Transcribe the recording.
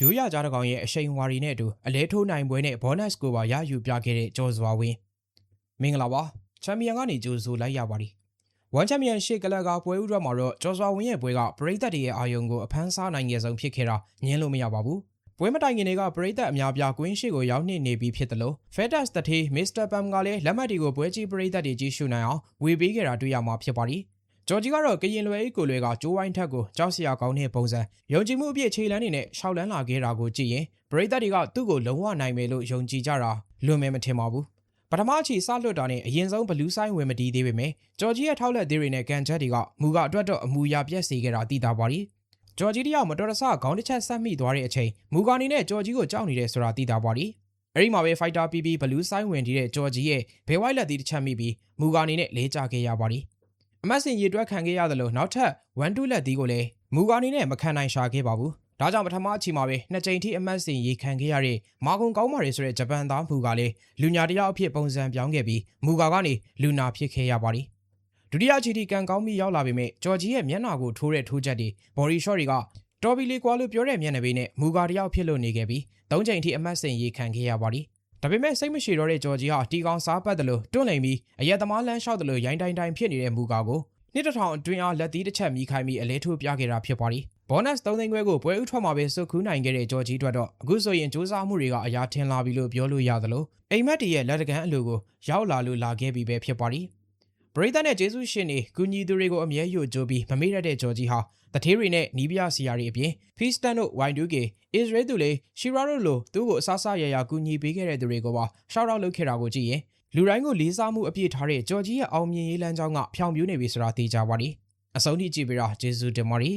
ရိုးရကြတဲ့ကောင်ရဲ့အရှိန်ဝါရီနဲ့အတူအလဲထိုးနိုင်ပွဲနဲ့ဘောနက်ကိုပါရယူပြခဲ့တဲ့ကျော်စွာဝင်းမင်္ဂလာပါချန်ပီယံကနေကြိုဆိုလိုက်ရပါသည်ဝမ်ချန်ပီယံရှေ့ကလပ်ကပွဲဥထွက်မှာတော့ကျော်စွာဝင်းရဲ့ပွဲကပရိသတ်တွေရဲ့အာယုံကိုအဖမ်းစားနိုင်ခဲ့ဆုံးဖြစ်ခဲ့တာညင်းလို့မရပါဘူးပွဲမတိုင်ခင်တွေကပရိသတ်အများပြားကွင်းရှိကိုရောက်နေပြီဖြစ်တယ်လို့ FedEx တထေး Mr. Pam ကလည်းလက်မှတ်တွေကိုပွဲကြီးပရိသတ်တွေကြီးရှုနိုင်အောင်ဝေပေးခဲ့တာတွေ့ရမှာဖြစ်ပါသည်ဂျော်ဂျီကတော့ကရင်လွယ်အိတ်ကိုလွယ်ကကျိုးဝိုင်းထက်ကိုကြောက်စရာကောင်းတဲ့ပုံစံယုံကြည်မှုအပြည့်ခြေလန်းနေနဲ့ရှောက်လန်းလာခဲ့တာကိုကြည့်ရင်ပရိသတ်တွေကသူ့ကိုလုံးဝနိုင်မယ်လို့ယုံကြည်ကြတာလွန်မယ်မထင်ပါဘူးပထမအချီစလွတ်တာနဲ့အရင်ဆုံးဘလူးဆိုင်ဝင်မတီးသေးပေမဲ့ဂျော်ဂျီရဲ့ထောက်လက်သေးတွေနဲ့ကန်ချက်တွေကမူကအတွက်တော့အမူအရာပြက်စေခဲ့တာသိတာပါလိဂျော်ဂျီတယောက်မတော်တဆခေါင်းတစ်ချက်ဆက်မိသွားတဲ့အချိန်မူကနေနဲ့ဂျော်ဂျီကိုကြောက်နေတဲ့ဆိုတာသိတာပါလိအဲ့ဒီမှာပဲဖိုက်တာပီပီဘလူးဆိုင်ဝင်တီးတဲ့ဂျော်ဂျီရဲ့ဘဲဝိုက်လက်သေးတစ်ချက်မိပြီးမူကနေနဲ့လေးကြခဲ့ရပါလိအမတ်စင်ရေတွက်ခံခဲ့ရတယ်လို့နောက်ထပ်1-2လက်သီးကိုလည်းမူကနေနဲ့မခံနိုင်ရှာခဲ့ပါဘူးဒါကြောင့်ပထမအချီမှာပဲနှစ်ကြိမ်ထိအမတ်စင်ရေခံခဲ့ရတဲ့မာကွန်ကောင်းမာရီဆိုတဲ့ဂျပန်သားမူကလည်းလူညာတယောက်အဖြစ်ပုံစံပြောင်းခဲ့ပြီးမူကနေလူနာဖြစ်ခဲ့ရပါသည်ဒုတိယအချီထိကန်ကောင်းပြီးရောက်လာပေမဲ့ဂျော်ဂျီရဲ့မျက်နှာကိုထိုးတဲ့ထိုးချက်တွေဘော်ရီရှော့တွေကတော်ဘီလီကွာလို့ပြောတဲ့မျက်နှာပေးနဲ့မူတယောက်ဖြစ်လို့နေခဲ့ပြီး၃ကြိမ်ထိအမတ်စင်ရေခံခဲ့ရပါသည်ဒါပေမဲ့စိတ်မရှိတော့တဲ့ဂျော်ဂျီဟာတီကောင်စားပတ်တယ်လို့တွန့်လိန်ပြီးအရက်သမားလမ်းလျှောက်တယ်လို့ရိုင်းတိုင်းဖြစ်နေတဲ့မူကိုနှစ်တစ်ထောင်အတွင်းအားလက်သီးတစ်ချက်မိခိုင်းပြီးအလဲထိုးပြခဲ့တာဖြစ်ပါသည်ဘောနက်3သိန်းခွဲကိုပွဲဥထွက်မှာပဲစုခူးနိုင်ခဲ့တဲ့ဂျော်ဂျီအတွက်တော့အခုဆိုရင်စူးစမ်းမှုတွေကအရာထင်လာပြီလို့ပြောလို့ရသလိုအိမ်မက်တီရဲ့လက်တကမ်းအလိုကိုရောက်လာလို့လာခဲ့ပြီပဲဖြစ်ပါသည်ပရိသတ်နဲ့ဂျေဆုရှင်တွေကူညီသူတွေကိုအမြဲယိုကြိုးပြီးမမေ့ရတဲ့ဂျော်ဂျီဟာတထေးတွေနဲ့နီးပြစီယာတွေအပြင်ဖီစတန်တို့ Y2K အစ္စရေးသူလေရှီရာတို့လိုသူ့ကိုအဆအဆရရကူညီပေးခဲ့တဲ့သူတွေကိုပါရှောက်တော့လုပ်ခဲ့တာကိုကြည့်ရင်လူတိုင်းကိုလေးစားမှုအပြည့်ထားတဲ့ဂျော်ဂျီရဲ့အောင်မြင်ရေးလမ်းကြောင်းကဖြောင်ပြူးနေပြီဆိုတာသိကြပါသည်အဆုံးထိကြည့်ပြီးတော့ဂျေဆုတင်ပါသည်